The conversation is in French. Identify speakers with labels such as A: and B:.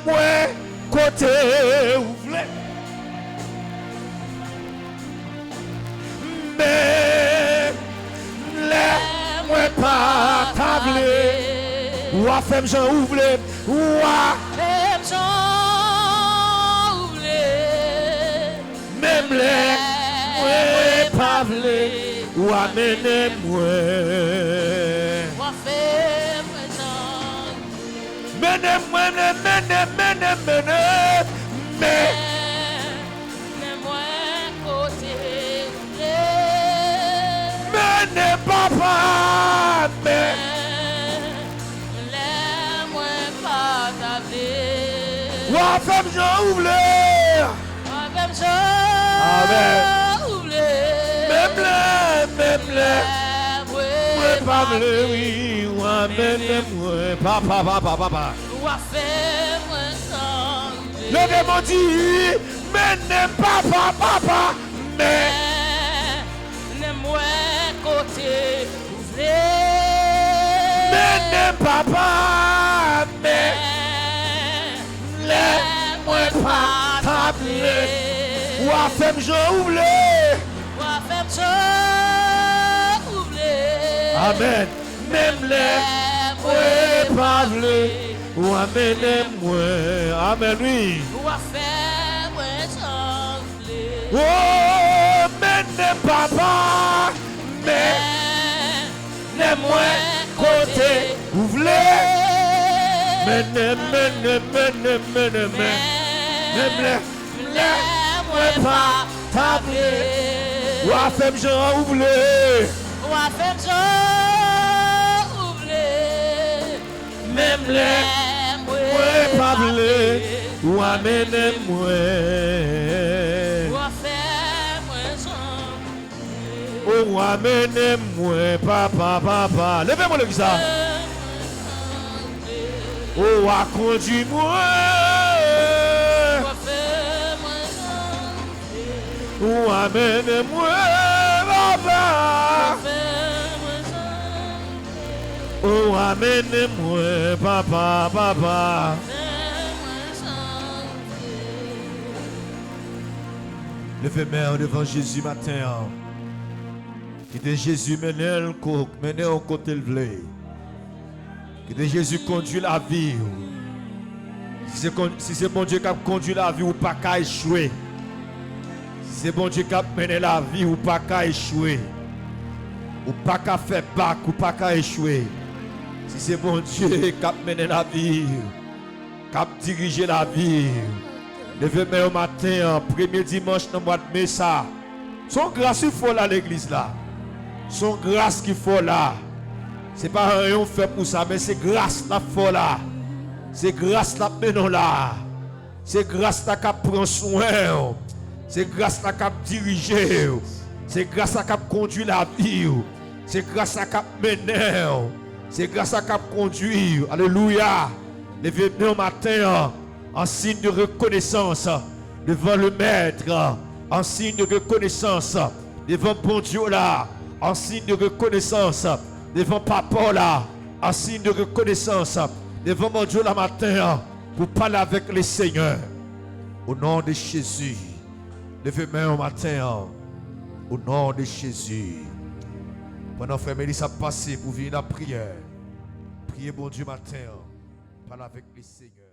A: moi côté ouvert. Mais les moi pas tablé. Ou a fait Jean ouvert. Ou a
B: Même Jean ouvert.
A: même les moi pas tablé. Ou a mené moi.
B: Ou a fait moi Jean.
A: Mené, mais mené papa, mais wa femme Jean ouvert. Même les pas oui, wa mené moi, papa. Le démon dit, mais n'aime pas papa, mais n'aime papa, mais les pas tablé. Ou a fait Jean ouvert. Amen. Même les pas tablé. Ou amène moi. Amen, oui. Oh, mais papa, mais ne moi côté ouvre. Mais moi pas tablé. Ou a fait Jean ouvre. Même les moi pas blé. Ou amène moi. Oh, amène-moi, papa. Levez-moi le visage. Oh, conduis-moi. Oh, amène-moi, papa. Oh, amène-moi, papa. Levez-moi devant Jésus matin. Qui de Jésus mener au côté le blé. Qui de Jésus conduit la vie. Si c'est bon Dieu qui a conduit la vie ou pas qu'à échouer. Si c'est bon Dieu qui a mené la vie ou pas qu'à échouer. Ou pas qu'à faire bac ou pas qu'à échouer. Si c'est bon Dieu qui a mené la vie. Qui a dirigé la vie. Levez-moi au matin, premier dimanche dans le mois de mai ça. Son grâce il faut là l'église là. Son grâce qu'il faut là. C'est pas rien fait pour ça, mais c'est grâce là faut là. C'est grâce là maintenant là. C'est grâce là qui prend soin. C'est grâce là qui dirige. C'est grâce là qui conduit la vie. C'est grâce là qui mener. C'est grâce là qui conduit. Alléluia. Levez-vous au matin en signe de reconnaissance devant le Maître. En signe de reconnaissance devant bon Dieu là. En signe de reconnaissance devant papa là, en signe de reconnaissance devant mon Dieu la matin pour parler avec le Seigneur. Au nom de Jésus, levez-moi au matin, au nom de Jésus. Pendant frère Mélissa passer pour venir à la prière, priez bon Dieu matin, parler avec le Seigneur.